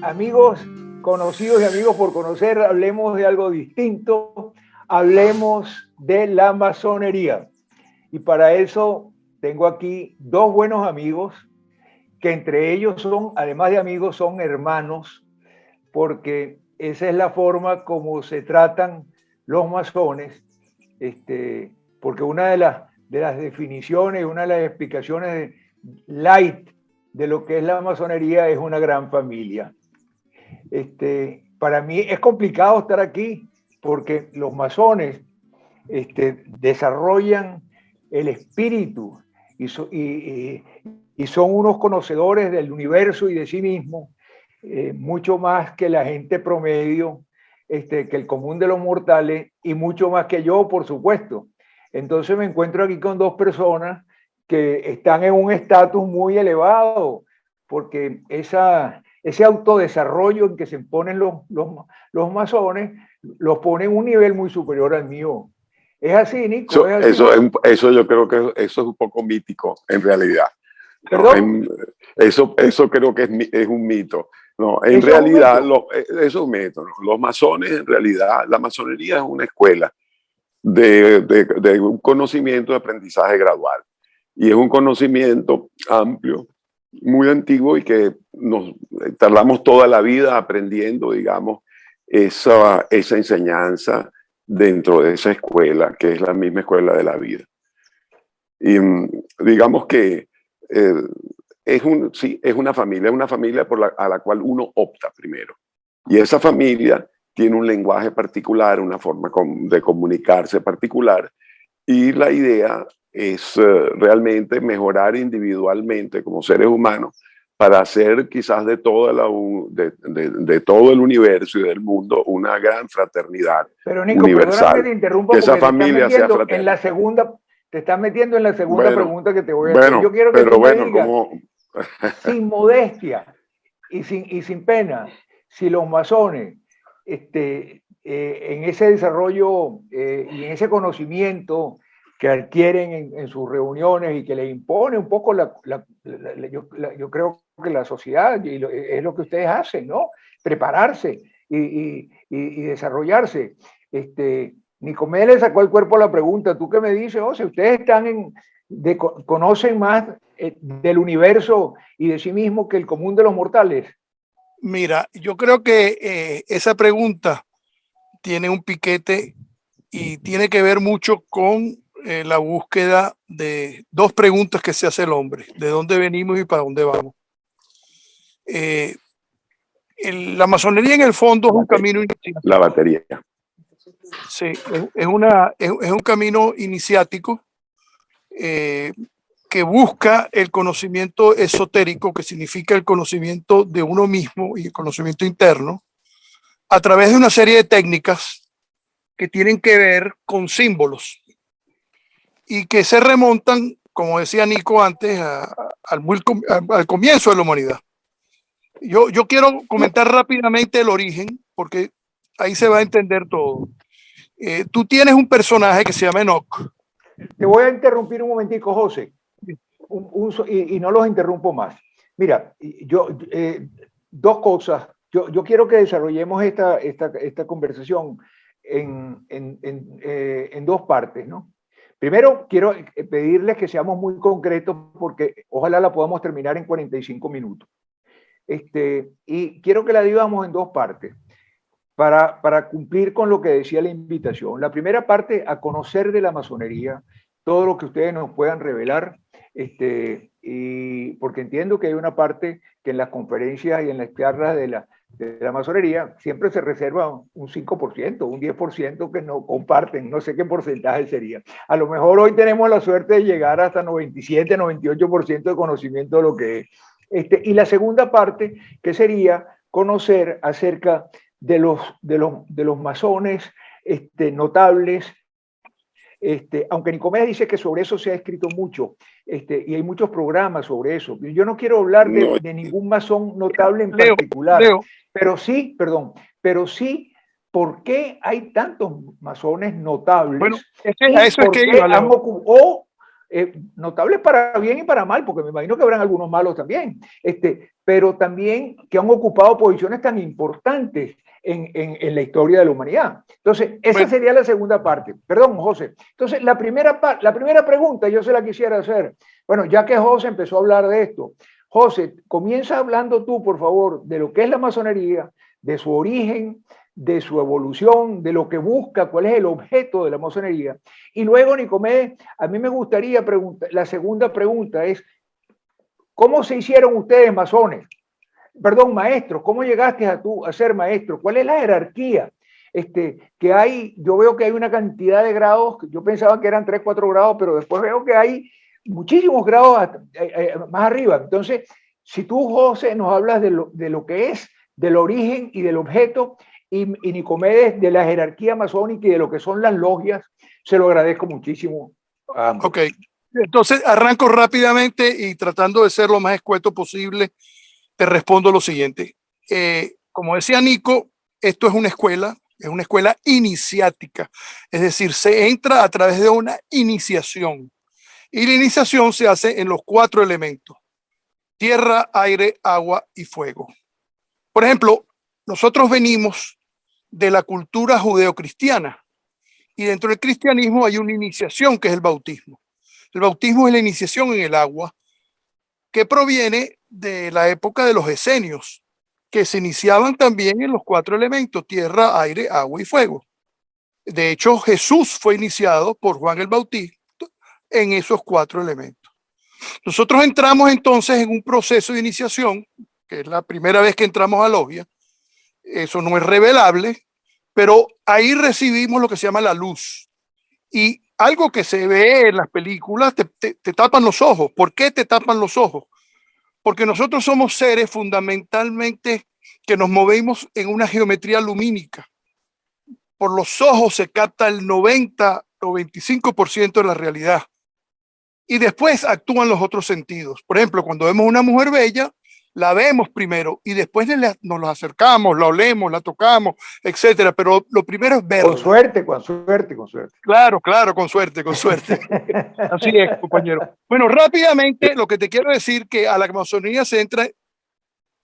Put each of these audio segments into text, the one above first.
amigos conocidos y amigos por conocer, hablemos de algo distinto, hablemos de la masonería. Y para eso tengo aquí dos buenos amigos, que entre ellos son, además de amigos, son hermanos, porque esa es la forma como se tratan los masones, porque una de las definiciones, una de las explicaciones light de lo que es la masonería es una gran familia. Para mí es complicado estar aquí porque los masones desarrollan el espíritu y son unos conocedores del universo y de sí mismos, mucho más que la gente promedio, que el común de los mortales, y mucho más que yo, por supuesto. Entonces me encuentro aquí con dos personas que están en un estatus muy elevado, porque ese autodesarrollo en que se ponen los masones los pone en un nivel muy superior al mío. ¿Es así, Nico? ¿Es así? Eso yo creo que eso es un poco mítico, en realidad. ¿Perdón? No, eso creo que es un mito. No, en realidad, eso es un mito. Los masones, en realidad, la masonería es una escuela de un conocimiento de aprendizaje gradual. Y es un conocimiento amplio, muy antiguo, y que nos tardamos toda la vida aprendiendo, digamos, esa enseñanza dentro de esa escuela, que es la misma escuela de la vida. Y digamos que es una familia a la cual uno opta primero. Y esa familia tiene un lenguaje particular, una forma de comunicarse particular, y la idea es realmente mejorar individualmente como seres humanos para hacer quizás de todo el universo y del mundo una gran fraternidad. Pero Nico, universal. perdóname, te interrumpo que esa porque familia sea fraterna. Te estás metiendo en la segunda pregunta que te voy a hacer. Yo quiero que pero tú me bueno, digas, como sin modestia y sin pena, si los masones, en ese desarrollo y en ese conocimiento que adquieren en sus reuniones y que les impone un poco yo creo que la sociedad, y es lo que ustedes hacen, ¿no? Prepararse y desarrollarse. Nicomedes le sacó el cuerpo a la pregunta. ¿Tú qué me dices? Si ustedes conocen más del universo y de sí mismo que el común de los mortales. Mira, yo creo que esa pregunta tiene un piquete y tiene que ver mucho con la búsqueda de dos preguntas que se hace el hombre: ¿de dónde venimos y para dónde vamos? La masonería en el fondo es un camino iniciático. La batería. Sí, es un camino iniciático que busca el conocimiento esotérico, que significa el conocimiento de uno mismo y el conocimiento interno, a través de una serie de técnicas que tienen que ver con símbolos y que se remontan, como decía Nico antes, al comienzo de la humanidad. Yo quiero comentar rápidamente el origen, porque ahí se va a entender todo. Tú tienes un personaje que se llama Enoch. Te voy a interrumpir un momentico, José, y no los interrumpo más. Mira, dos cosas. Yo quiero que desarrollemos esta conversación en dos partes, ¿no? Primero, quiero pedirles que seamos muy concretos porque ojalá la podamos terminar en 45 minutos. Y quiero que la dividamos en dos partes para cumplir con lo que decía la invitación. La primera parte, a conocer de la masonería, todo lo que ustedes nos puedan revelar, y porque entiendo que hay una parte que en las conferencias y en las charlas de la masonería siempre se reserva un 5%, un 10% que no comparten, no sé qué porcentaje sería. A lo mejor hoy tenemos la suerte de llegar hasta 97, 98% de conocimiento de lo que es. Y la segunda parte, que sería conocer acerca de los masones notables, aunque Nicomedes dice que sobre eso se ha escrito mucho, y hay muchos programas sobre eso. Yo no quiero hablar de ningún masón notable en particular, pero sí, ¿por qué hay tantos masones notables? Bueno, eso es que iba, notables para bien y para mal, porque me imagino que habrán algunos malos también, pero también que han ocupado posiciones tan importantes en la historia de la humanidad. Entonces, esa sería la segunda parte. Perdón, José. Entonces, la primera pregunta yo se la quisiera hacer. Bueno, ya que José empezó a hablar de esto, José, comienza hablando tú, por favor, de lo que es la masonería, de su origen, de su evolución, de lo que busca, cuál es el objeto de la masonería. Y luego, Nicomedes, a mí me gustaría preguntar, la segunda pregunta es, ¿cómo se hicieron ustedes masones? Perdón, maestros, ¿cómo llegaste a ser maestro? ¿Cuál es la jerarquía? Que hay, yo veo que hay una cantidad de grados, yo pensaba que eran 3, 4 grados, pero después veo que hay muchísimos grados más arriba. Entonces, si tú, José, nos hablas de lo que es, del origen y del objeto, y Nicomedes de la jerarquía masónica y de lo que son las logias, se lo agradezco muchísimo a ambos. Ok, entonces arranco rápidamente y tratando de ser lo más escueto posible, te respondo lo siguiente. Como decía Nico, esto es una escuela iniciática, es decir, se entra a través de una iniciación y la iniciación se hace en los 4 elementos: tierra, aire, agua y fuego. Por ejemplo, nosotros venimos de la cultura judeocristiana y dentro del cristianismo hay una iniciación que es el bautismo. El bautismo es la iniciación en el agua que proviene de la época de los esenios, que se iniciaban también en los 4 elementos: tierra, aire, agua y fuego. De hecho, Jesús fue iniciado por Juan el Bautista en esos 4 elementos. Nosotros entramos entonces en un proceso de iniciación, que es la primera vez que entramos a logia. Eso no es revelable, pero ahí recibimos lo que se llama la luz. Y algo que se ve en las películas, te tapan los ojos. ¿Por qué te tapan los ojos? Porque nosotros somos seres fundamentalmente que nos movemos en una geometría lumínica. Por los ojos se capta el 90 o 25% de la realidad. Y después actúan los otros sentidos. Por ejemplo, cuando vemos una mujer bella, la vemos primero y después nos la acercamos, la olemos, la tocamos, etcétera. Pero lo primero es verla. Con suerte, con suerte, con suerte. Claro, claro, con suerte, con suerte. Así es, compañero. Bueno, rápidamente lo que te quiero decir que a la masonería se entra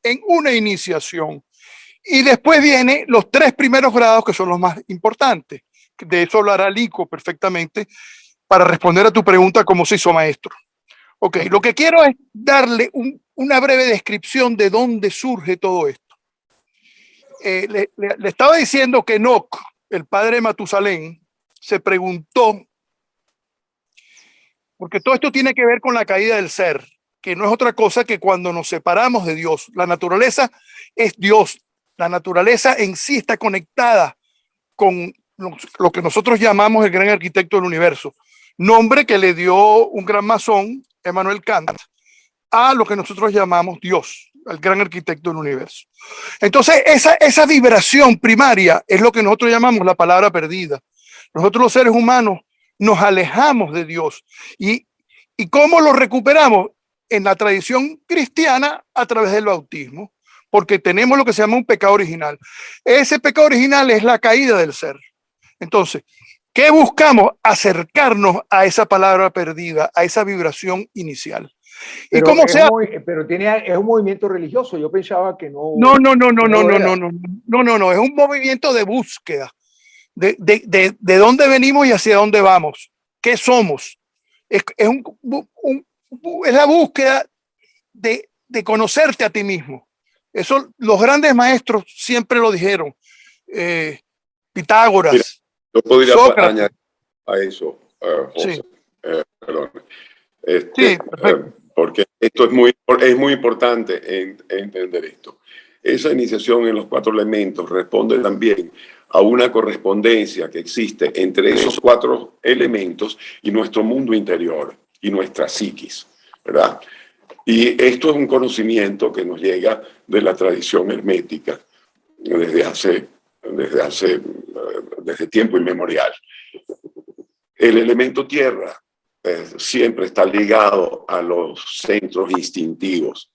en una iniciación y después vienen los 3 primeros grados que son los más importantes. De eso hablará Lico perfectamente para responder a tu pregunta cómo se hizo maestro. Ok, lo que quiero es darle una breve descripción de dónde surge todo esto. Le estaba diciendo que Enoc, el padre de Matusalén, se preguntó, porque todo esto tiene que ver con la caída del ser, que no es otra cosa que cuando nos separamos de Dios. La naturaleza es Dios. La naturaleza en sí está conectada con lo que nosotros llamamos el gran arquitecto del universo, nombre que le dio un gran masón, Emmanuel Kant, a lo que nosotros llamamos Dios, el gran arquitecto del universo. Entonces, esa vibración primaria es lo que nosotros llamamos la palabra perdida. Nosotros los seres humanos nos alejamos de Dios. ¿Y cómo lo recuperamos? En la tradición cristiana, a través del bautismo, porque tenemos lo que se llama un pecado original. Ese pecado original es la caída del ser. Entonces, ¿qué buscamos? Acercarnos a esa palabra perdida, a esa vibración inicial. ¿Y cómo se hace? Pero es un movimiento religioso. Yo pensaba que no. No, es un movimiento de búsqueda de dónde venimos y hacia dónde vamos. ¿Qué somos? Es la búsqueda de conocerte a ti mismo. Eso los grandes maestros siempre lo dijeron. Pitágoras. Mira, yo podría añadir a eso, José. Sí. Perdón. Sí, porque esto es muy importante entender esto. Esa iniciación en los 4 elementos responde también a una correspondencia que existe entre esos 4 elementos y nuestro mundo interior y nuestra psiquis, ¿verdad? Y esto es un conocimiento que nos llega de la tradición hermética desde tiempo inmemorial. El elemento tierra siempre está ligado a los centros instintivos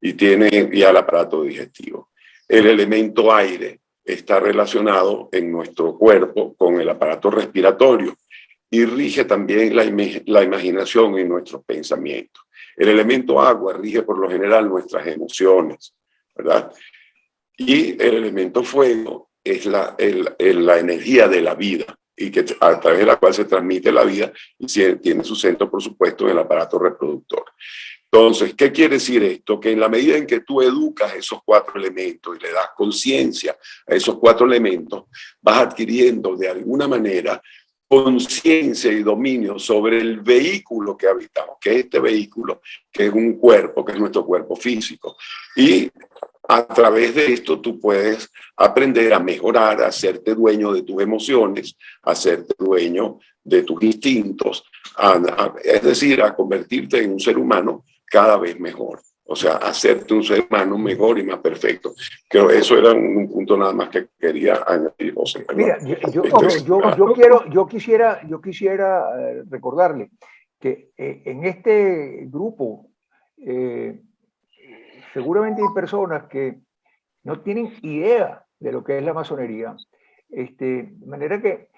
y al aparato digestivo. El elemento aire está relacionado en nuestro cuerpo con el aparato respiratorio y rige también la imaginación y nuestros pensamientos. El elemento agua rige por lo general nuestras emociones, ¿verdad? Y el elemento fuego es la energía de la vida, y que a través de la cual se transmite la vida y tiene su centro, por supuesto, en el aparato reproductor. Entonces, ¿qué quiere decir esto? Que en la medida en que tú educas esos 4 elementos y le das conciencia a esos 4 elementos, vas adquiriendo de alguna manera conciencia y dominio sobre el vehículo que habitamos, que es este vehículo, que es un cuerpo, que es nuestro cuerpo físico. Y a través de esto tú puedes aprender a mejorar, a hacerte dueño de tus emociones, a hacerte dueño de tus instintos, es decir, a convertirte en un ser humano cada vez mejor. O sea, hacerte un ser humano mejor y más perfecto. Creo que eso era un punto nada más que quería añadir, José. Mira, yo quisiera recordarle que en este grupo seguramente hay personas que no tienen idea de lo que es la masonería. De manera que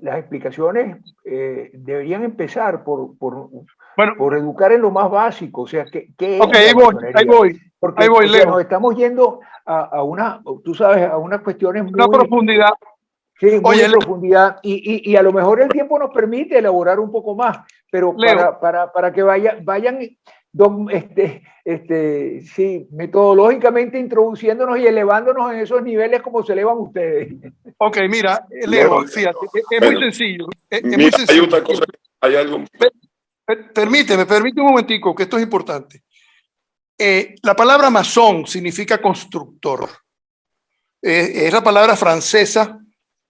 las explicaciones deberían empezar por educar en lo más básico, o sea, ¿qué es la masonería? Porque Leo. Nos estamos yendo a una, tú sabes, a unas cuestiones muy... Una profundidad. Sí, muy en profundidad, y a lo mejor el tiempo nos permite elaborar un poco más, pero para que vayan sí, metodológicamente introduciéndonos y elevándonos en esos niveles como se elevan ustedes. Ok, mira, Leo, fíjate, es muy sencillo. Muy sencillo. Hay otra cosa, hay algo... Permíteme un momentico, que esto es importante. La palabra masón significa constructor. Es la palabra francesa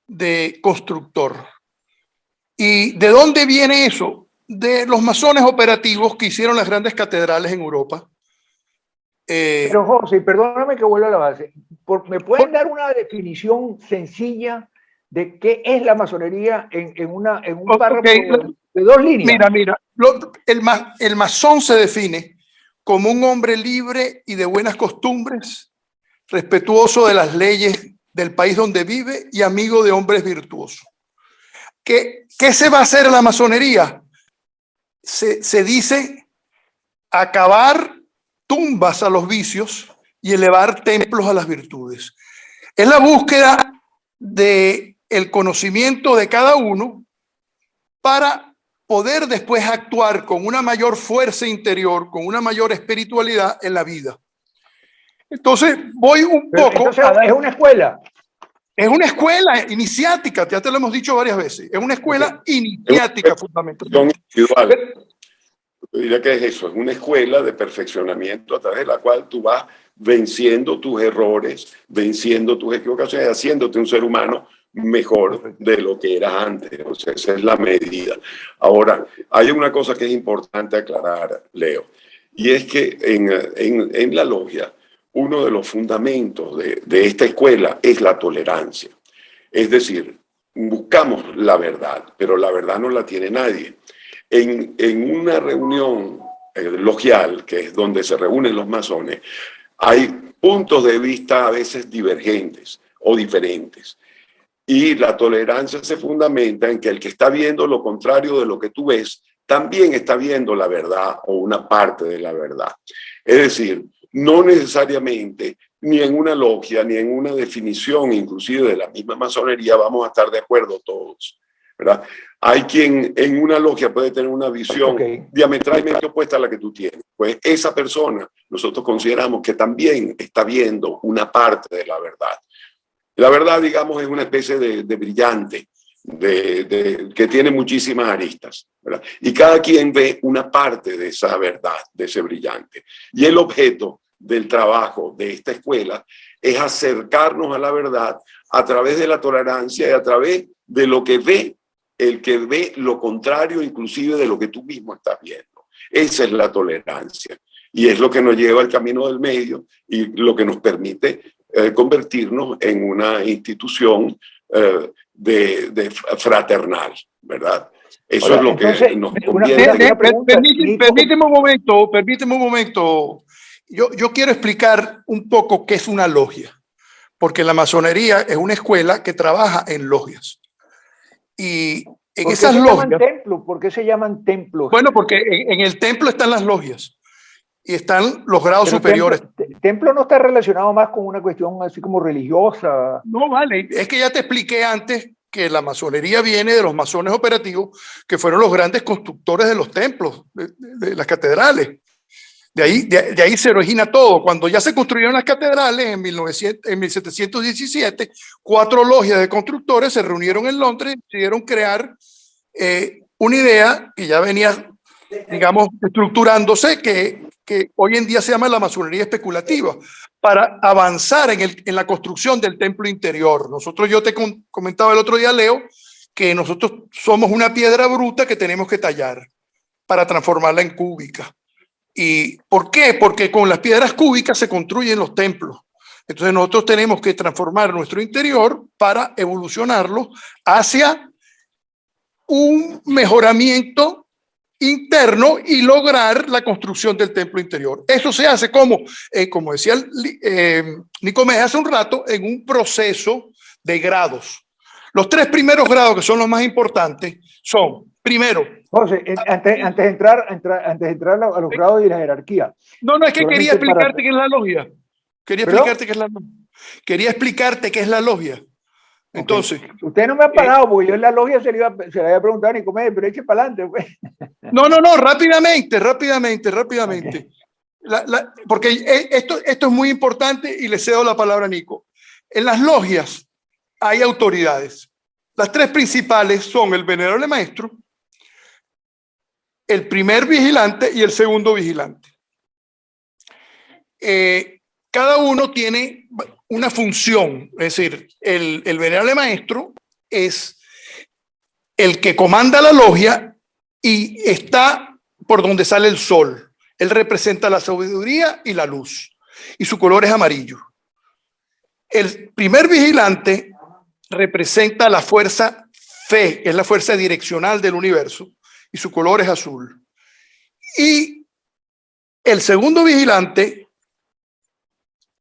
de constructor. ¿Y de dónde viene eso? De los masones operativos que hicieron las grandes catedrales en Europa. Pero José, perdóname que vuelva a la base. ¿Me pueden dar una definición sencilla de qué es la masonería en un párrafo de 2 líneas? Mira, el masón se define como un hombre libre y de buenas costumbres, respetuoso de las leyes del país donde vive y amigo de hombres virtuosos. ¿Qué se va a hacer en la masonería? Se dice acabar tumbas a los vicios y elevar templos a las virtudes. Es la búsqueda del conocimiento de cada uno para poder después actuar con una mayor fuerza interior, con una mayor espiritualidad en la vida. Entonces, voy un poco... Entonces, es una escuela. Es una escuela iniciática, ya te lo hemos dicho varias veces. Es una escuela iniciática, fundamentalmente. Yo diría que es eso, es una escuela de perfeccionamiento a través de la cual tú vas venciendo tus errores, venciendo tus equivocaciones, haciéndote un ser humano mejor de lo que eras antes. O sea, esa es la medida. Ahora, hay una cosa que es importante aclarar, Leo, y es que en la logia, uno de los fundamentos de esta escuela es la tolerancia. Es decir, buscamos la verdad, pero la verdad no la tiene nadie. En una reunión logial, que es donde se reúnen los masones, hay puntos de vista a veces divergentes o diferentes. Y la tolerancia se fundamenta en que el que está viendo lo contrario de lo que tú ves, también está viendo la verdad o una parte de la verdad. Es decir, no necesariamente, ni en una logia, ni en una definición inclusive de la misma masonería, vamos a estar de acuerdo todos, ¿verdad? Hay quien en una logia puede tener una visión diametralmente opuesta a la que tú tienes. Pues esa persona nosotros consideramos que también está viendo una parte de la verdad. La verdad, digamos, es una especie de brillante, que tiene muchísimas aristas, ¿verdad? Y cada quien ve una parte de esa verdad, de ese brillante. Y el objeto del trabajo de esta escuela es acercarnos a la verdad a través de la tolerancia y a través de lo que ve el que ve lo contrario inclusive de lo que tú mismo estás viendo. Esa es la tolerancia y es lo que nos lleva al camino del medio y lo que nos permite convertirnos en una institución fraternal, ¿verdad? Eso es lo que nos convierte. Permíteme un momento. Yo quiero explicar un poco qué es una logia, porque la masonería es una escuela que trabaja en logias. Y En ¿Por qué esas se llaman logias, templos? ¿Por qué se llaman templos? bueno, porque en el templo están las logias y están los grados Pero superiores. templo no está relacionado más con una cuestión así como religiosa. No, vale, es que ya te expliqué antes que la masonería viene de los masones operativos, que fueron los grandes constructores de los templos, de las catedrales. De ahí se origina todo. Cuando ya se construyeron las catedrales en 1717, 4 logias de constructores se reunieron en Londres y decidieron crear una idea que ya venía, digamos, estructurándose, que hoy en día se llama la masonería especulativa, para avanzar en la construcción del templo interior. Yo te comentaba el otro día, Leo, que nosotros somos una piedra bruta que tenemos que tallar para transformarla en cúbica. ¿Y por qué? Porque con las piedras cúbicas se construyen los templos. Entonces nosotros tenemos que transformar nuestro interior para evolucionarlo hacia un mejoramiento interno y lograr la construcción del templo interior. Eso se hace como decía Nicomedes hace un rato, en un proceso de grados. Los 3 primeros grados, que son los más importantes, son, primero... José, antes de entrar a los grados y la jerarquía. No, es que quería explicarte qué es la logia. Quería explicarte qué es la logia. Entonces. Okay. Usted no me ha parado, porque yo en la logia se le había preguntado a Nicomedes, pero eche para adelante, pues. No, rápidamente. Okay. Porque esto es muy importante y le cedo la palabra a Nico. En las logias hay autoridades. Las 3 principales son el venerable maestro, el primer vigilante y el segundo vigilante. Cada uno tiene una función, es decir, el venerable maestro es el que comanda la logia y está por donde sale el sol. Él representa la sabiduría y la luz y su color es amarillo. El primer vigilante representa la fuerza fe, es la fuerza direccional del universo y su color es azul. Y el segundo vigilante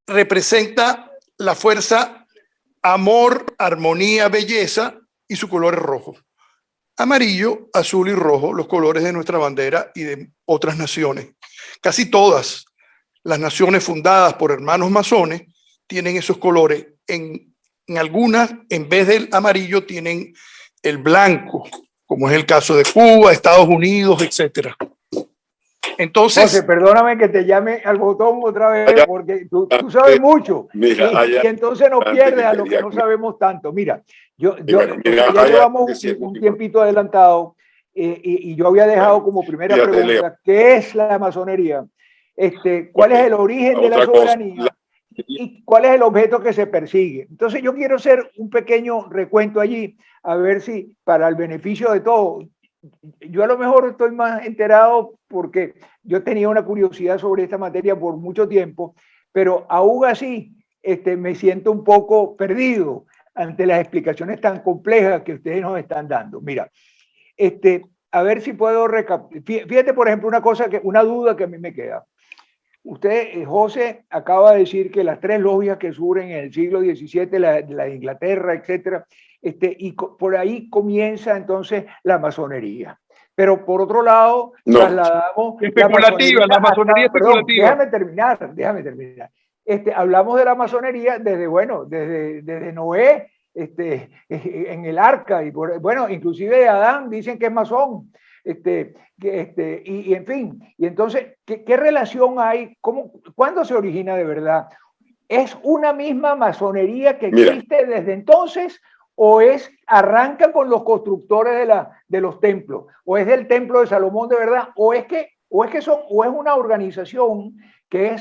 representa la fuerza amor, armonía, belleza y su color es rojo. Amarillo, azul y rojo, los colores de nuestra bandera y de otras naciones. Casi todas las naciones fundadas por hermanos masones tienen esos colores. En algunas, en vez del amarillo, tienen el blanco, como es el caso de Cuba, Estados Unidos, etcétera. Entonces, José, perdóname que te llame al botón otra vez, porque tú sabes mucho. Mira, y entonces nos pierdes a lo que no sabemos tanto. Mira, ya llevamos un tiempito adelantado y yo había dejado como primera pregunta, ¿qué es la masonería? ¿Cuál es el origen de la soberanía? ¿Y cuál es el objeto que se persigue? Entonces yo quiero hacer un pequeño recuento allí, a ver si para el beneficio de todos. Yo a lo mejor estoy más enterado porque yo tenía una curiosidad sobre esta materia por mucho tiempo, pero aún así me siento un poco perdido ante las explicaciones tan complejas que ustedes nos están dando. Mira, a ver si puedo recapitular. Fíjate, por ejemplo, una duda que a mí me queda. Usted, José, acaba de decir que las 3 logias que surgen en el siglo XVII, la de Inglaterra, etcétera, y por ahí comienza entonces la masonería. Pero por otro lado, trasladamos especulativa, la masonería especulativa. Déjame terminar. Hablamos de la masonería desde Noé, en el arca, y inclusive de Adán dicen que es masón. Y en fin, y entonces, ¿qué relación hay? ¿Cuándo se origina de verdad? ¿Es una misma masonería que existe desde entonces? ¿O arranca con los constructores de los templos? ¿O es del templo de Salomón de verdad? ¿O es una organización que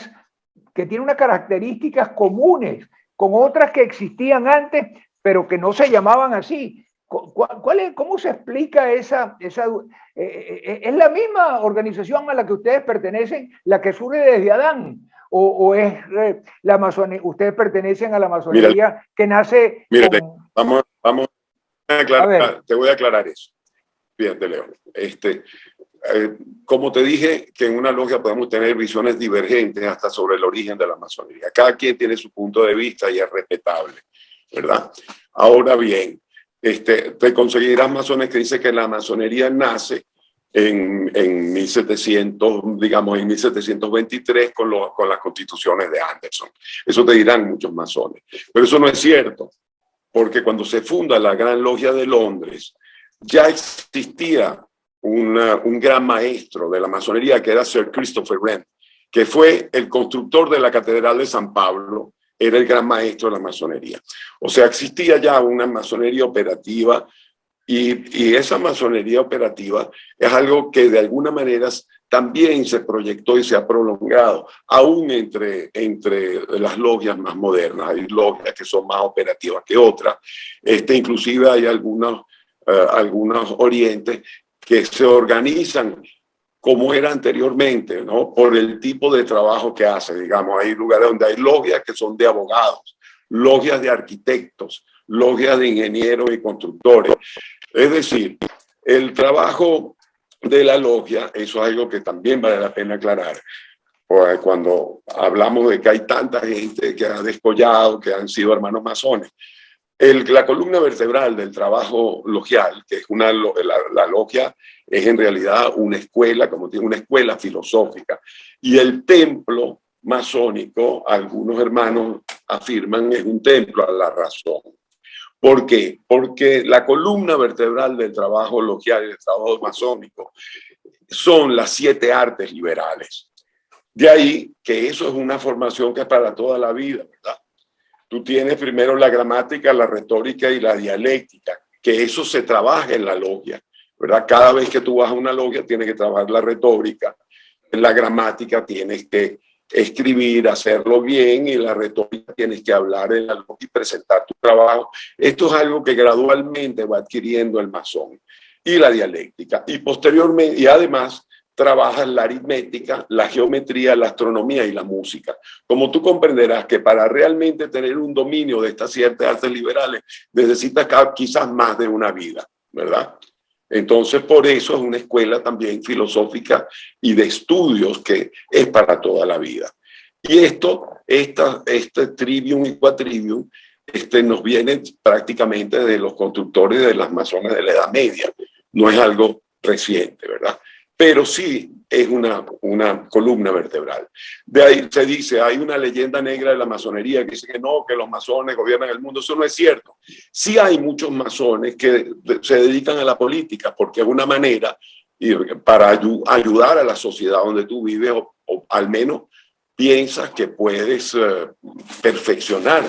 tiene unas características comunes con otras que existían antes, pero que no se llamaban así? ¿Cómo se explica esa? ¿Es la misma organización a la que ustedes pertenecen, la que surge desde Adán? ¿O es la masonería? ¿Ustedes pertenecen a la masonería que nace? Vamos a aclarar, te voy a aclarar eso. Fíjate, Leo. Como te dije, que en una logia podemos tener visiones divergentes hasta sobre el origen de la masonería. Cada quien tiene su punto de vista y es respetable, ¿verdad? Ahora bien, te conseguirás masones que dicen que la masonería nace en 1700, digamos, en 1723 con las constituciones de Anderson. Eso te dirán muchos masones. Pero eso no es cierto, porque cuando se funda la Gran Logia de Londres, ya existía un gran maestro de la masonería que era Sir Christopher Wren, que fue el constructor de la Catedral de San Pablo, era el gran maestro de la masonería. O sea, existía ya una masonería operativa y esa masonería operativa es algo que de alguna manera también se proyectó y se ha prolongado, aún entre las logias más modernas. Hay logias que son más operativas que otras. Inclusive hay algunos orientes que se organizan como era anteriormente, ¿no? Por el tipo de trabajo que hace, digamos. Hay lugares donde hay logias que son de abogados, logias de arquitectos, logias de ingenieros y constructores. Es decir, el trabajo de la logia, eso es algo que también vale la pena aclarar. Cuando hablamos de que hay tanta gente que ha descollado, que han sido hermanos masones, la columna vertebral del trabajo logial, que es la logia, es en realidad una escuela, como tiene una escuela filosófica. Y el templo masónico, algunos hermanos afirman, es un templo a la razón. ¿Por qué? Porque la columna vertebral del trabajo logial y del trabajo masónico son las 7 artes liberales. De ahí que eso es una formación que es para toda la vida, ¿verdad? Tú tienes primero la gramática, la retórica y la dialéctica, que eso se trabaja en la logia, ¿verdad? Cada vez que tú vas a una logia tienes que trabajar la retórica, en la gramática tienes que escribir, hacerlo bien, y la retórica tienes que hablar en la logia y presentar tu trabajo. Esto es algo que gradualmente va adquiriendo el masón. Y la dialéctica. Y posteriormente, y además, trabajas la aritmética, la geometría, la astronomía y la música. Como tú comprenderás que para realmente tener un dominio de estas 7 artes liberales necesitas quizás más de una vida, ¿verdad? Entonces, por eso es una escuela también filosófica y de estudios que es para toda la vida. Y este trivium y quadrivium nos viene prácticamente de los constructores de las masones de la Edad Media. No es algo reciente, ¿verdad? Pero sí es una columna vertebral. De ahí se dice, hay una leyenda negra de la masonería que dice que no, que los masones gobiernan el mundo. Eso no es cierto. Sí hay muchos masones que se dedican a la política porque es una manera para ayudar a la sociedad donde tú vives, o al menos piensas que puedes perfeccionar,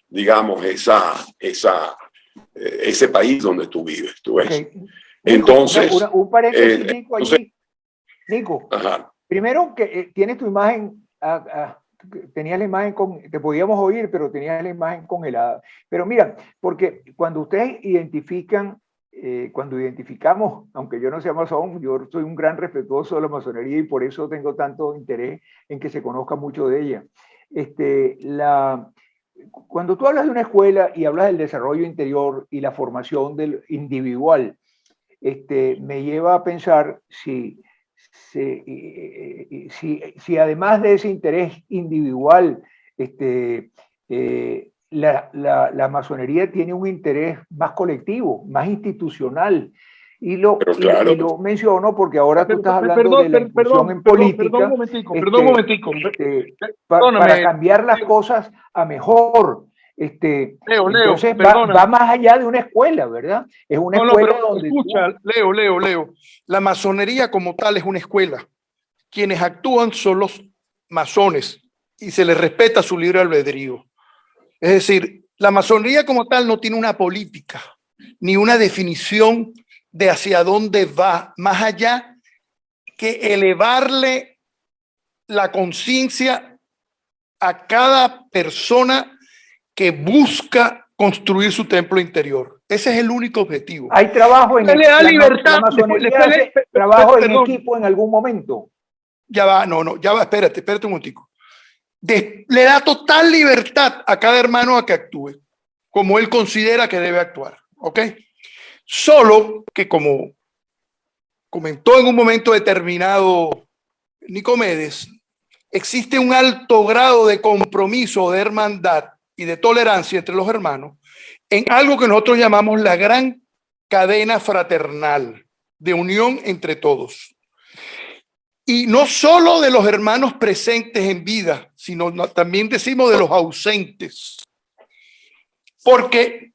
digamos, ese país donde tú vives. ¿Tú ves? Okay. Entonces, un paréntesis, Nico, allí. Nico, ajá. Primero que tienes tu imagen, tenías la imagen te podíamos oír, pero tenías la imagen congelada. Pero mira, porque cuando ustedes cuando identificamos, aunque yo no sea masón, yo soy un gran respetuoso de la masonería y por eso tengo tanto interés en que se conozca mucho de ella. Cuando tú hablas de una escuela y hablas del desarrollo interior y la formación del individual, me lleva a pensar si además de ese interés individual, la masonería tiene un interés más colectivo, más institucional. Y lo menciono porque ahora tú estás hablando de la inclusión en política. Perdón un momentico. Para cambiar las cosas a mejor. Entonces va más allá de una escuela, ¿verdad? Es una escuela donde escucha, Leo. La masonería como tal es una escuela. Quienes actúan son los masones y se les respeta su libre albedrío. Es decir, la masonería como tal no tiene una política ni una definición de hacia dónde va, más allá que elevarle la conciencia a cada persona que busca construir su templo interior. Ese es el único objetivo. Hay trabajo en le da libertad. Trabajo en equipo en algún momento. Ya va, espérate un momentico. Le da total libertad a cada hermano a que actúe como él considera que debe actuar, ¿ok? Solo que, como comentó en un momento determinado Nicomedes, existe un alto grado de compromiso, de hermandad, y de tolerancia entre los hermanos en algo que nosotros llamamos la gran cadena fraternal de unión entre todos. Y no solo de los hermanos presentes en vida, sino también decimos de los ausentes. Porque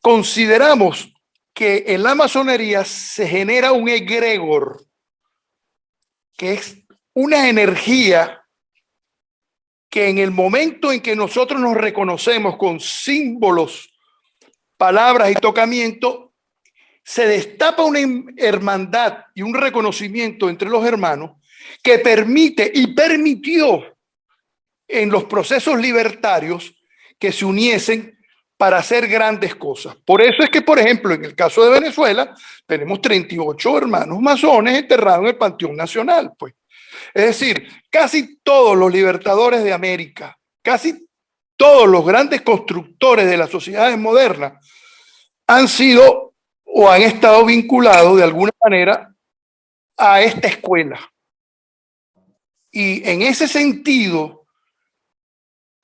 consideramos que en la masonería se genera un egregor, que es una energía que en el momento en que nosotros nos reconocemos con símbolos, palabras y tocamiento, se destapa una hermandad y un reconocimiento entre los hermanos que permite y permitió en los procesos libertarios que se uniesen para hacer grandes cosas. Por eso es que, por ejemplo, en el caso de Venezuela, tenemos 38 hermanos masones enterrados en el Panteón Nacional, pues. Es decir, casi todos los libertadores de América, casi todos los grandes constructores de las sociedades modernas han sido o han estado vinculados de alguna manera a esta escuela. Y en ese sentido,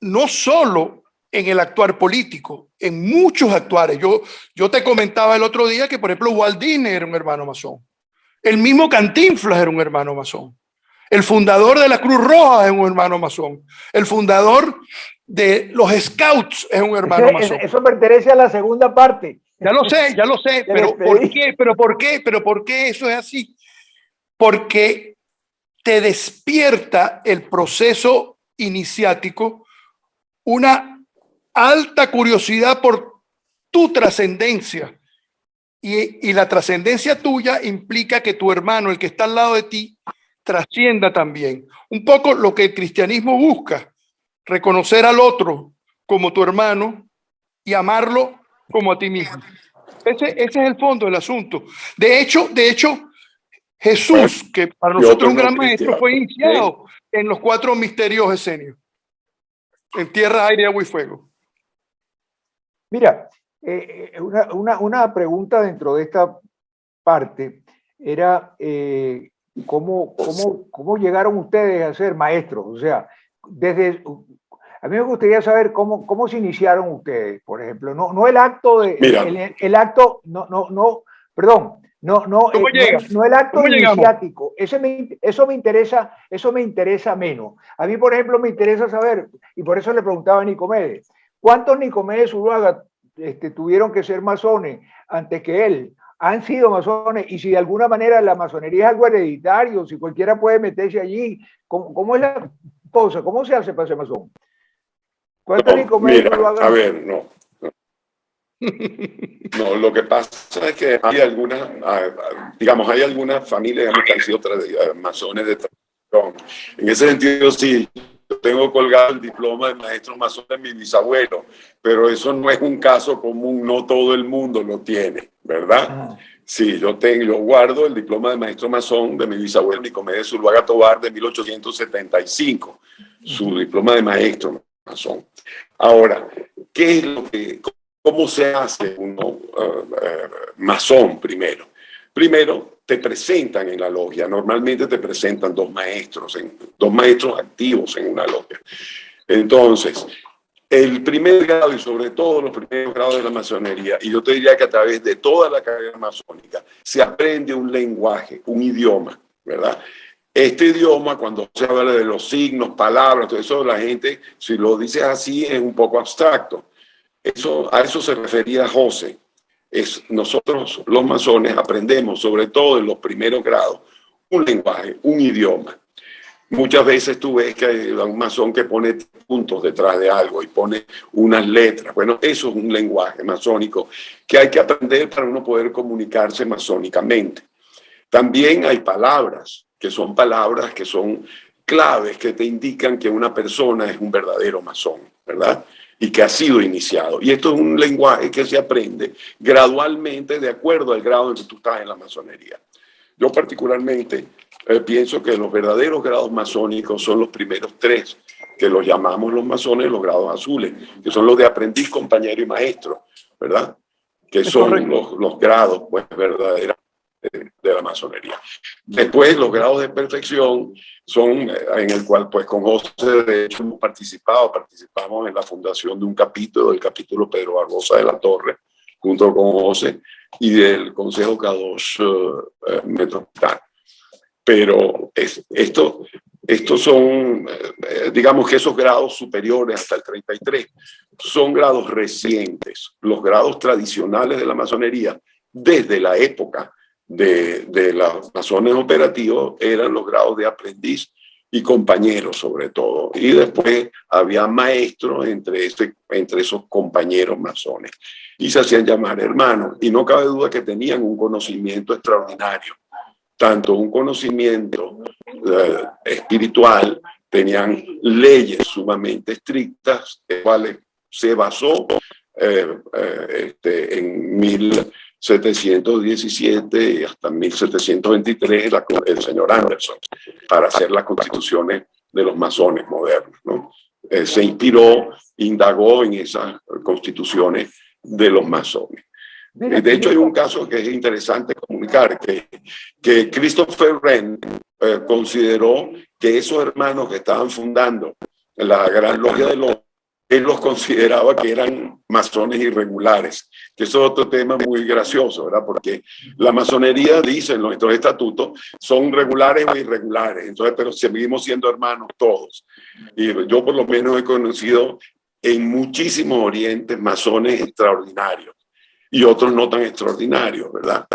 no solo en el actuar político, en muchos actuares. Yo te comentaba el otro día que, por ejemplo, Walt Disney era un hermano masón. El mismo Cantinflas era un hermano masón. El fundador de la Cruz Roja es un hermano masón. El fundador de los Scouts es un hermano masón. Eso pertenece a la segunda parte. Ya lo sé, pero ¿por qué eso es así? Porque te despierta el proceso iniciático una alta curiosidad por tu trascendencia. Y la trascendencia tuya implica que tu hermano, el que está al lado de ti, trascienda también. Un poco lo que el cristianismo busca, reconocer al otro como tu hermano y amarlo como a ti mismo. Ese es el fondo del asunto. De hecho, Jesús, que para nosotros es un gran maestro, fue iniciado en los 4 misterios esenios, en tierra, aire, agua y fuego. Mira, una pregunta dentro de esta parte era ¿cómo llegaron ustedes a ser maestros? O sea, a mí me gustaría saber cómo se iniciaron ustedes, por ejemplo. No el acto de... El acto, perdón, no el acto iniciático. Eso me interesa menos. A mí, por ejemplo, me interesa saber, y por eso le preguntaba a Nicomedes, ¿cuántos Nicomedes Zuluaga tuvieron que ser masones antes que él? Han sido masones, y si de alguna manera la masonería es algo hereditario, si cualquiera puede meterse allí, ¿cómo es la cosa? ¿Cómo se hace para ser masón? ¿Cuántos Nicomedes Zuluaga? A ver, no. No, lo que pasa es que hay algunas, hay algunas familias que han sido masones de tradición. En ese sentido, sí, yo tengo colgado el diploma de maestro masón de mi bisabuelo, pero eso no es un caso común, no todo el mundo lo tiene, ¿verdad? Sí, yo guardo el diploma de maestro masón de mi bisabuelo Nicomedes Zuluaga Tovar de 1875, su diploma de maestro masón. Ahora, ¿qué es lo que... ¿Cómo se hace uno masón primero? Primero, te presentan en la logia. Normalmente te presentan dos maestros activos en una logia. Entonces, el primer grado y sobre todo los primeros grados de la masonería, y yo te diría que a través de toda la carrera masónica, se aprende un lenguaje, un idioma, ¿verdad? Este idioma, cuando se habla de los signos, palabras, todo eso, la gente, si lo dices así, es un poco abstracto. A eso se refería José. Nosotros los masones aprendemos, sobre todo en los primeros grados, un lenguaje, un idioma. Muchas veces tú ves que hay un masón que pone puntos detrás de algo y pone unas letras. Bueno, eso es un lenguaje masónico que hay que aprender para uno poder comunicarse masónicamente. También hay palabras que son claves que te indican que una persona es un verdadero masón, ¿verdad? Y que ha sido iniciado. Y esto es un lenguaje que se aprende gradualmente de acuerdo al grado en que tú estás en la masonería. Yo particularmente pienso que los verdaderos grados masónicos son los primeros 3, que los llamamos los masones los grados azules, que son los de aprendiz, compañero y maestro, ¿verdad? Que son los grados, pues, verdaderamente de la masonería. Después, los grados de perfección son en el cual, pues, con José, de hecho, hemos participamos en la fundación de un capítulo, del capítulo Pedro Barbosa de la Torre, junto con José, y del Consejo Kadosh Metropolitano. Pero estos son, digamos que esos grados superiores hasta el 33 son grados recientes. Los grados tradicionales de la masonería, desde la época de los masones operativos, eran los grados de aprendiz y compañeros sobre todo. Y después había maestros entre esos compañeros masones. Y se hacían llamar hermanos. Y no cabe duda que tenían un conocimiento extraordinario. Tanto un conocimiento espiritual, tenían leyes sumamente estrictas, las cuales se basó en 1717 y hasta 1723 el señor Anderson, para hacer las constituciones de los masones modernos, ¿no? Se inspiró, indagó en esas constituciones de los masones. De hecho, hay un caso que es interesante comunicar, que Christopher Wren consideró que esos hermanos que estaban fundando la Gran Logia de Londres, él los consideraba que eran masones irregulares, que eso es otro tema muy gracioso, ¿verdad? Porque la masonería, dice en nuestros estatutos, son regulares o irregulares, entonces, pero seguimos siendo hermanos todos. Y yo por lo menos he conocido en muchísimos orientes masones extraordinarios, y otros no tan extraordinarios, ¿verdad?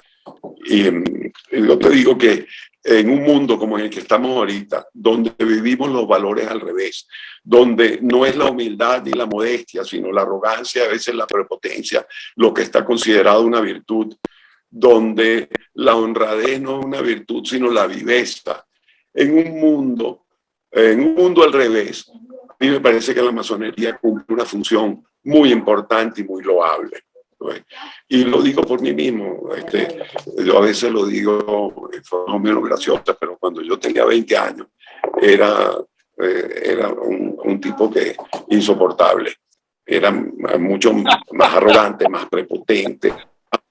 Y yo te digo que en un mundo como en el que estamos ahorita, donde vivimos los valores al revés, donde no es la humildad ni la modestia, sino la arrogancia, a veces la prepotencia, lo que está considerado una virtud, donde la honradez no es una virtud, sino la viveza, en un mundo al revés, a mí me parece que la masonería cumple una función muy importante y muy loable. Y lo digo por mí mismo, yo a veces lo digo de forma menos graciosa, pero cuando yo tenía 20 años era un tipo que insoportable, era mucho más arrogante, más prepotente.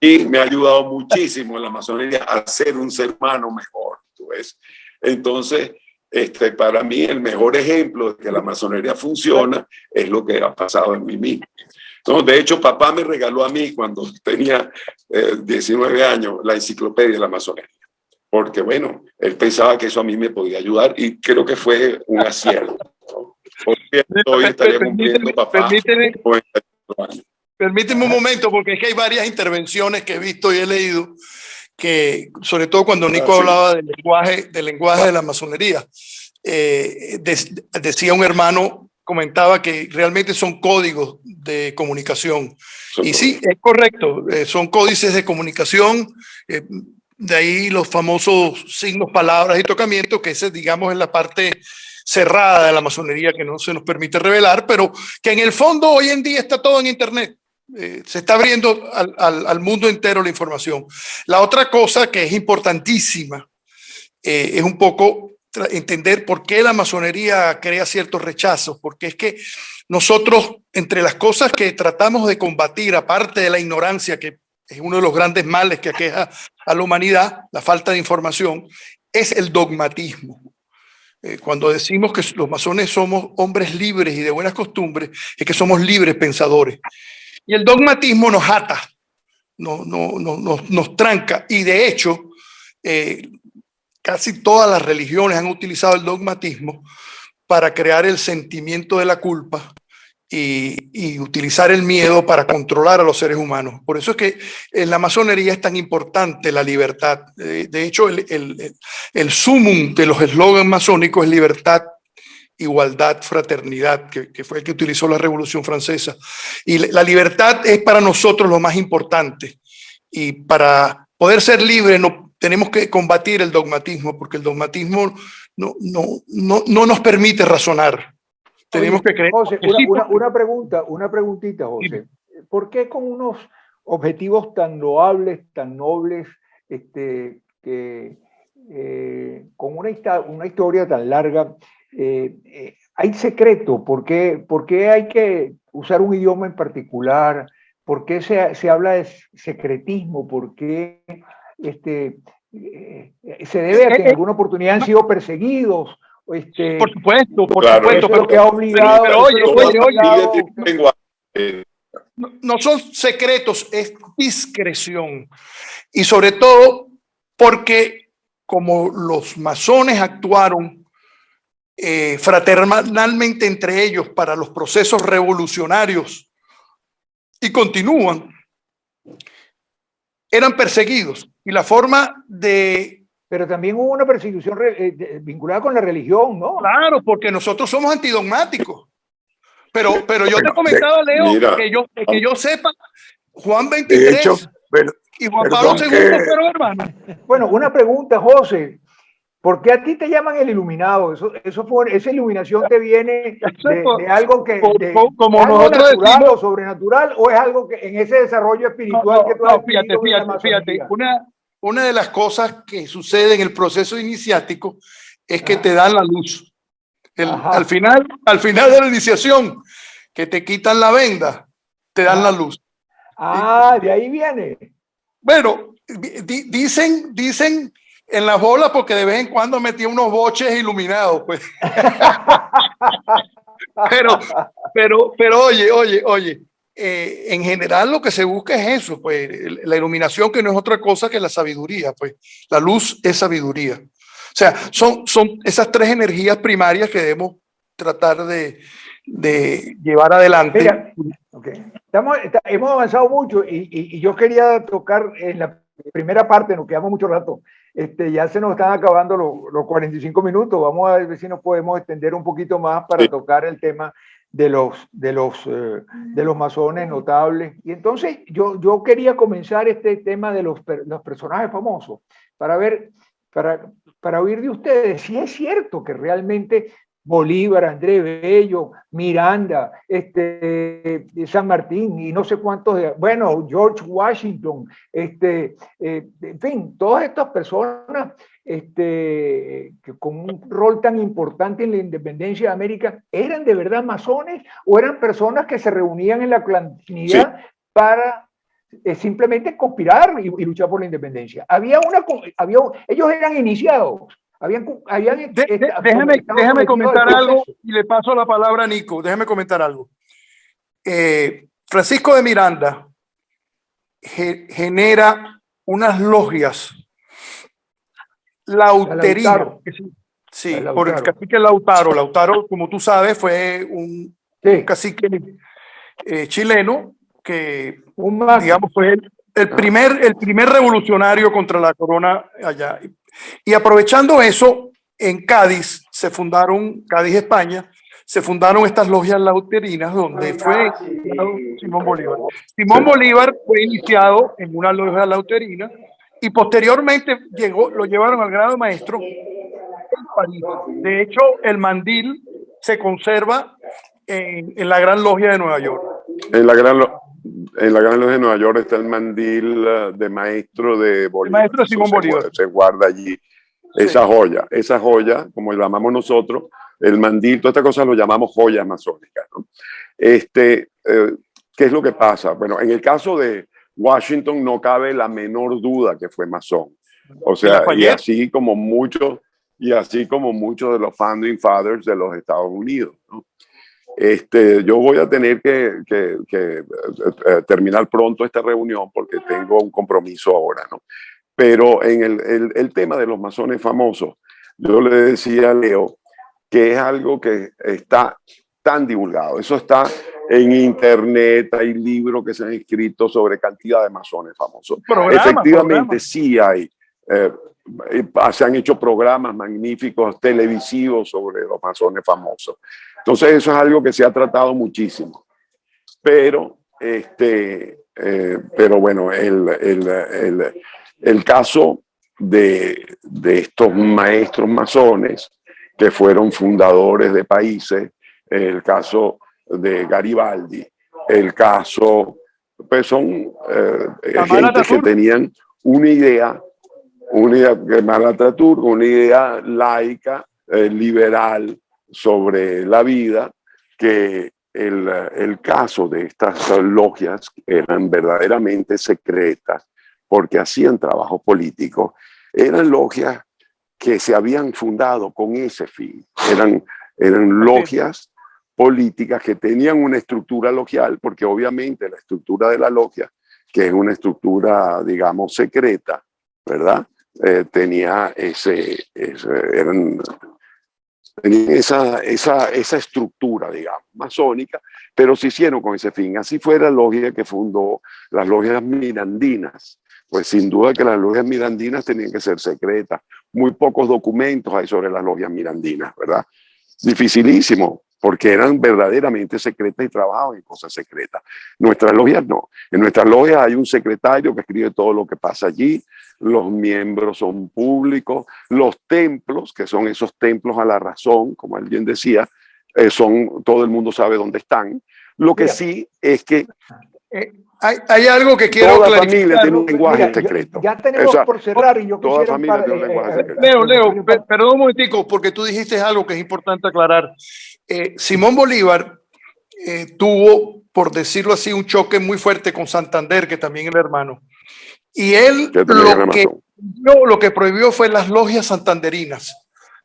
Y me ha ayudado muchísimo en la masonería a ser un ser humano mejor, ¿tú ves? Entonces, para mí el mejor ejemplo de que la masonería funciona es lo que ha pasado en mí mismo. No, de hecho, papá me regaló a mí cuando tenía 19 años la enciclopedia de la masonería, porque bueno, él pensaba que eso a mí me podía ayudar y creo que fue un acierto, ¿no? Hoy estaría cumpliendo papá. Permíteme un momento, porque es que hay varias intervenciones que he visto y he leído, que sobre todo cuando Nico hablaba del lenguaje de la masonería, decía un hermano, comentaba que realmente son códigos de comunicación. Y sí, es correcto, son códices de comunicación, de ahí los famosos signos, palabras y tocamientos, que ese, digamos, es la parte cerrada de la masonería que no se nos permite revelar, pero que en el fondo hoy en día está todo en Internet. Se está abriendo al mundo entero la información. La otra cosa que es importantísima es un poco entender por qué la masonería crea ciertos rechazos, porque es que nosotros, entre las cosas que tratamos de combatir, aparte de la ignorancia, que es uno de los grandes males que aqueja a la humanidad, la falta de información, es el dogmatismo. Cuando decimos que los masones somos hombres libres y de buenas costumbres, es que somos libres pensadores. Y el dogmatismo nos ata, nos tranca, y de hecho, casi todas las religiones han utilizado el dogmatismo para crear el sentimiento de la culpa y utilizar el miedo para controlar a los seres humanos. Por eso es que en la masonería es tan importante la libertad. De hecho, el sumum de los eslogans masónicos es libertad, igualdad, fraternidad, que fue el que utilizó la Revolución Francesa. Y la libertad es para nosotros lo más importante. Y para poder ser libres tenemos que combatir el dogmatismo, porque el dogmatismo no nos permite razonar. Tenemos que creer. José, una preguntita, José. ¿Por qué con unos objetivos tan loables, tan nobles, con una historia tan larga, hay secreto? ¿Por qué hay que usar un idioma en particular? ¿Por qué se habla de secretismo? ¿Por qué se debe a que en alguna oportunidad han sido perseguidos. Por supuesto, Claro, supuesto, eso es lo que ha obligado. pero oye, eh, no son secretos, es discreción. Y sobre todo porque como los masones actuaron fraternalmente entre ellos para los procesos revolucionarios y continúan, eran perseguidos. Y la forma de... Pero también hubo una persecución vinculada con la religión, ¿no? Claro, porque nosotros somos antidogmáticos. Pero yo te comentaba, Leo, mira, que yo sepa, Juan de 23 hecho, y Juan Pablo perdón II que fueron hermanos. Bueno, una pregunta, José. ¿Por qué a ti te llaman el iluminado? Esa iluminación te viene de algo que Como algo nosotros natural decimos, o sobrenatural, o es algo que en ese desarrollo espiritual que tú has tenido en la fíjate, masonería? una de las cosas que sucede en el proceso iniciático es que te dan la luz. Al final de la iniciación, que te quitan la venda, te dan la luz. De ahí viene. Bueno, dicen en las bolas porque de vez en cuando metía unos boches iluminados, pues. pero oye, en general lo que se busca es eso, pues, la iluminación, que no es otra cosa que la sabiduría, pues. La luz es sabiduría. O sea, son esas tres energías primarias que debemos tratar de llevar adelante. Mira, okay. Hemos avanzado mucho y yo quería tocar en la primera parte, nos quedamos mucho rato. Ya se nos están acabando los 45 minutos. Vamos a ver si nos podemos extender un poquito más para tocar el tema de los masones notables. Y entonces yo quería comenzar este tema de los personajes famosos para ver, para oír de ustedes si es cierto que realmente Bolívar, Andrés Bello, Miranda, San Martín y no sé cuántos, bueno, George Washington, en fin, todas estas personas que con un rol tan importante en la independencia de América, ¿eran de verdad masones o eran personas que se reunían en la clandestinidad para simplemente conspirar y luchar por la independencia? Ellos eran iniciados. Déjame comentar algo y le paso la palabra a Nico. Déjame comentar algo. Francisco de Miranda genera unas logias lauterinas. Sí, por el cacique Lautaro. Lautaro, como tú sabes, fue un cacique chileno que, digamos, fue el primer revolucionario contra la corona allá. Y aprovechando eso, en Cádiz Cádiz, España, se fundaron estas logias lauterinas donde fue Simón Bolívar. Simón Bolívar fue iniciado en una logia lauterina y posteriormente lo llevaron al grado de maestro en París. De hecho, el mandil se conserva en la Gran Logia de Nueva York. En la Gran Logia de Nueva York está el mandil de maestro de Bolívar. El maestro de Simón Bolívar. Se guarda allí esa joya, como la llamamos nosotros, el mandil, todas estas cosas lo llamamos joyas masónicas, ¿no? ¿Qué es lo que pasa? Bueno, en el caso de Washington no cabe la menor duda que fue masón. O sea, y así como muchos de los Founding Fathers de los Estados Unidos, ¿no? Yo voy a tener que terminar pronto esta reunión porque tengo un compromiso ahora, ¿no? Pero en el tema de los masones famosos, yo le decía a Leo que es algo que está tan divulgado. Eso está en internet, hay libros que se han escrito sobre cantidad de masones famosos. Efectivamente, sí hay. Se han hecho programas magníficos televisivos sobre los masones famosos. Entonces eso es algo que se ha tratado muchísimo. Pero bueno, el caso de estos maestros masones que fueron fundadores de países, el caso de Garibaldi, el caso, pues son gente que tenían una idea laica, liberal sobre la vida, que el caso de estas logias eran verdaderamente secretas, porque hacían trabajo político, eran logias que se habían fundado con ese fin. Eran logias políticas que tenían una estructura logial, porque obviamente la estructura de la logia, que es una estructura, digamos, secreta, ¿verdad? Tenía esa estructura, digamos, masónica, pero se hicieron con ese fin. Así fue la logia que fundó las logias mirandinas. Pues sin duda que las logias mirandinas tenían que ser secretas. Muy pocos documentos hay sobre las logias mirandinas, ¿verdad? Dificilísimo, porque eran verdaderamente secretas y trabajaban en cosas secretas. Nuestras logias no. En nuestras logias hay un secretario que escribe todo lo que pasa allí, los miembros son públicos, los templos, que son esos templos a la razón, como alguien decía, todo el mundo sabe dónde están. Lo que sí es que hay algo que quiero toda clarificar. familia tiene un lenguaje secreto. Ya tenemos por cerrar y yo toda quisiera... familia tiene un lenguaje secreto. Leo, perdón un momentico, porque tú dijiste algo que es importante aclarar. Simón Bolívar tuvo, por decirlo así, un choque muy fuerte con Santander, que también era hermano. Y él lo que prohibió fue las logias santanderinas,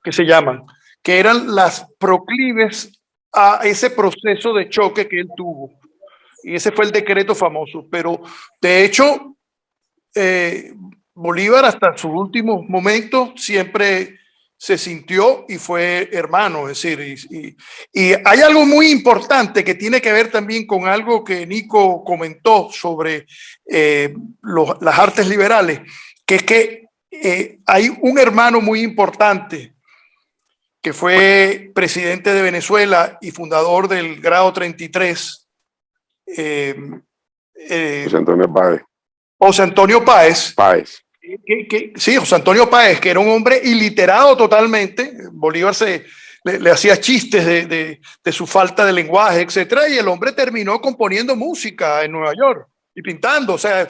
que se llaman, que eran las proclives a ese proceso de choque que él tuvo. Y ese fue el decreto famoso. Pero, de hecho, Bolívar hasta sus últimos momentos siempre se sintió y fue hermano, es decir, y hay algo muy importante que tiene que ver también con algo que Nico comentó sobre las artes liberales, que es que hay un hermano muy importante que fue presidente de Venezuela y fundador del grado 33, José Antonio Páez. José Antonio Páez. Sí, José Antonio Páez, que era un hombre iliterado totalmente. Bolívar le hacía chistes de su falta de lenguaje, etcétera, y el hombre terminó componiendo música en Nueva York y pintando, o sea,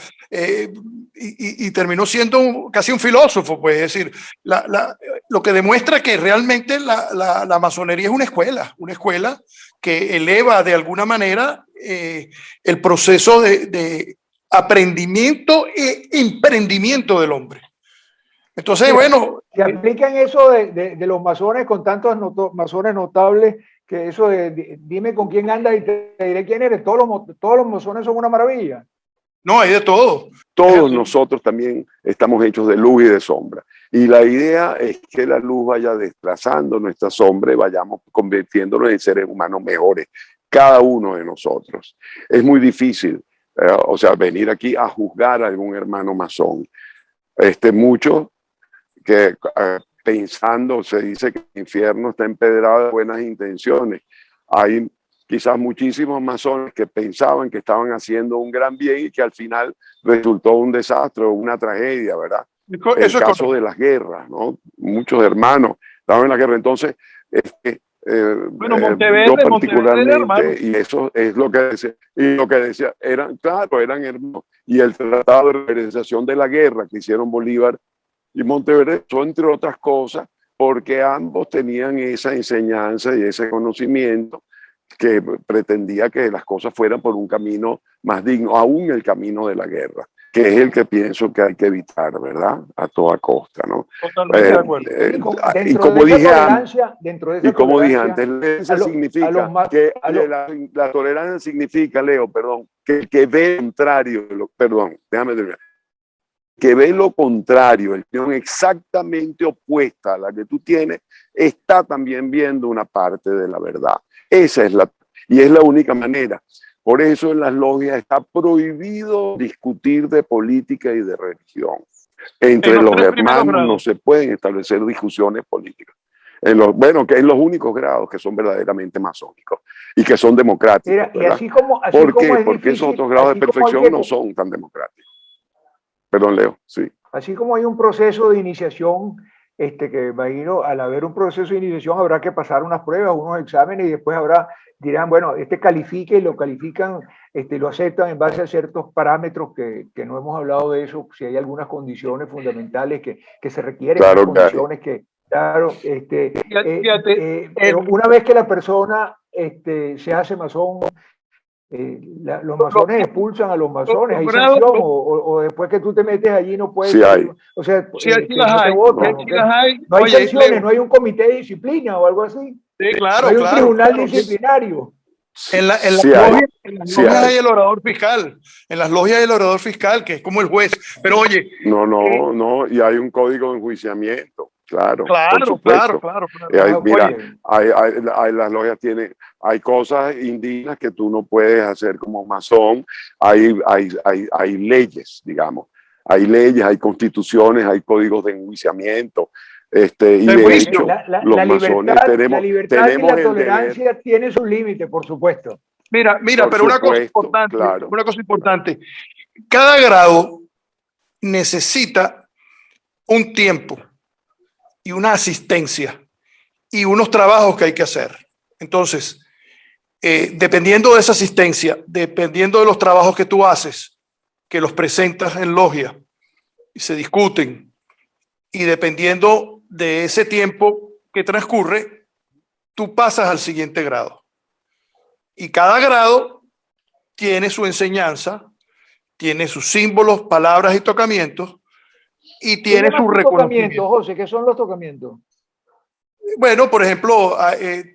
y terminó siendo casi un filósofo, pues, es decir, lo que demuestra que realmente la masonería es una escuela que eleva de alguna manera el proceso de aprendimiento e emprendimiento del hombre. Entonces, mira, bueno... Se aplican eso de los masones con tantos masones notables, que eso de dime con quién andas y te diré quién eres. Todos los masones son una maravilla. No, hay de todo. Todos nosotros también estamos hechos de luz y de sombra. Y la idea es que la luz vaya desplazando nuestra sombra y vayamos convirtiéndonos en seres humanos mejores, cada uno de nosotros. Es muy difícil, o sea, venir aquí a juzgar a algún hermano masón. Muchos que pensando, se dice que el infierno está empedrado de buenas intenciones. Hay quizás muchísimos masones que pensaban que estaban haciendo un gran bien y que al final resultó un desastre o una tragedia, ¿verdad? El caso de las guerras, ¿no? Muchos hermanos estaban en la guerra. Entonces, bueno, Monteverde, yo particularmente, y eso es lo que decía, eran hermanos. Y el tratado de realización de la guerra que hicieron Bolívar y Monteverde, entre otras cosas, porque ambos tenían esa enseñanza y ese conocimiento que pretendía que las cosas fueran por un camino más digno, aún el camino de la guerra, que es el que pienso que hay que evitar, ¿verdad? A toda costa, ¿no? Totalmente de acuerdo. Y como dije antes, la tolerancia significa, Leo, perdón, que el que ve lo contrario, déjame terminar, que ve lo contrario, el opinión exactamente opuesta a la que tú tienes, está también viendo una parte de la verdad. Esa es y es la única manera. Por eso en las logias está prohibido discutir de política y de religión. Entre los hermanos no se pueden establecer discusiones políticas. Que en los únicos grados que son verdaderamente masónicos y que son democráticos. Mira, y así como porque esos otros grados de perfección no son tan democráticos. Perdón, Leo, sí. Así como hay un proceso de iniciación, que imagino, al haber un proceso de iniciación habrá que pasar unas pruebas, unos exámenes, y después dirán, bueno, califica, y lo califican, lo aceptan en base a ciertos parámetros que no hemos hablado de eso, si hay algunas condiciones fundamentales que se requieren, claro, condiciones que, claro, pero una vez que la persona se hace masón, los masones expulsan a los masones, ¿hay grados, sanción? O después que tú te metes allí no puedes... Sí hay. O sea, Sí, sí no las te hay. votan, Sí ¿ok? las hay. No hay Oye, sanciones, Leo, no hay un comité de disciplina o algo así. sí, claro, No hay un claro, tribunal claro. disciplinario. En las Sí hay, sí logias hay. hay el orador fiscal. En las logias hay el orador fiscal, que es como el juez. Pero oye, No, y hay un código de enjuiciamiento, claro, por claro, claro, supuesto. claro, claro. Mira, Oye, las logias tienen, hay cosas indignas que tú no puedes hacer como masón, hay leyes, digamos, hay leyes, hay constituciones, hay códigos de enjuiciamiento, y De de juicio. hecho, los la masones libertad y tenemos la el deber, tolerancia tiene su límite, por supuesto. Mira, por pero supuesto, claro. una cosa importante. Cada grado necesita un tiempo y una asistencia y unos trabajos que hay que hacer. Entonces, dependiendo de esa asistencia, dependiendo de los trabajos que tú haces, que los presentas en logia y se discuten, y dependiendo de ese tiempo que transcurre, tú pasas al siguiente grado. Y cada grado tiene su enseñanza, tiene sus símbolos, palabras y tocamientos, y ¿Qué tiene llamas su tu tocamiento, reconocimiento. José? ¿Qué son los tocamientos? Bueno, por ejemplo,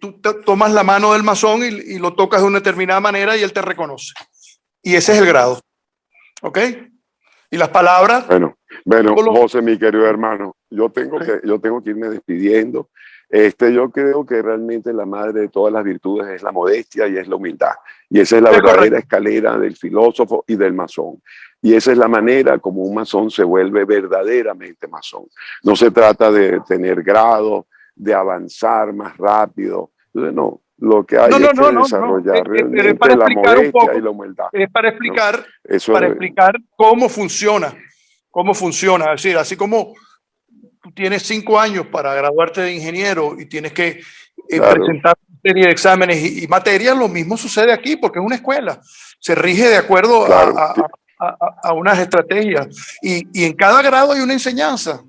tú tomas la mano del masón y lo tocas de una determinada manera y él te reconoce. Y ese es el grado. ¿Ok? Y las palabras. Bueno, José, mi querido hermano, yo tengo que irme despidiendo. Yo creo que realmente la madre de todas las virtudes es la modestia y es la humildad. Y esa es la verdadera escalera del filósofo y del masón. Y esa es la manera como un masón se vuelve verdaderamente masón. No se trata de tener grados, de avanzar más rápido. Entonces, no, lo que hay es que desarrollar Es para realmente la explicar un modestia poco, y la humildad. es para ¿No? explicar cómo funciona. Cómo funciona. Es decir, así como tú tienes 5 años para graduarte de ingeniero y tienes que presentar una serie de exámenes y materias, lo mismo sucede aquí porque es una escuela. Se rige de acuerdo a unas estrategias y en cada grado hay una enseñanza.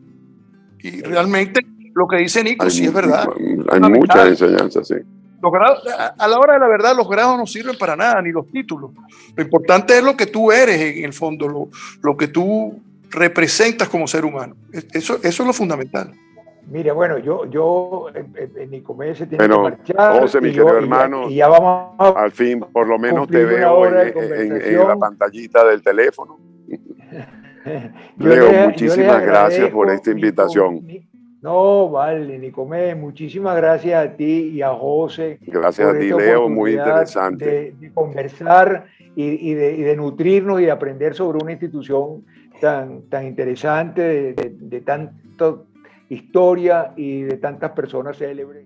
Y realmente lo que dice Nico sí es verdad. Hay muchas enseñanzas, sí. Los grados, a la hora de la verdad, los grados no sirven para nada, ni los títulos. Lo importante es lo que tú eres en el fondo, lo que tú representas como ser humano. Eso es lo fundamental. Mira, bueno, Nicomé se tiene que marchar. José, mi querido hermano, ya vamos a al fin, por lo menos te cumplir una veo hora de en conversación. la pantallita del teléfono. Leo, muchísimas gracias por esta invitación. No, vale, Nicomé, muchísimas gracias a ti y a José. Gracias a ti, Leo, muy interesante. De conversar y de nutrirnos y de aprender sobre una institución tan interesante, de tanta historia y de tantas personas célebres.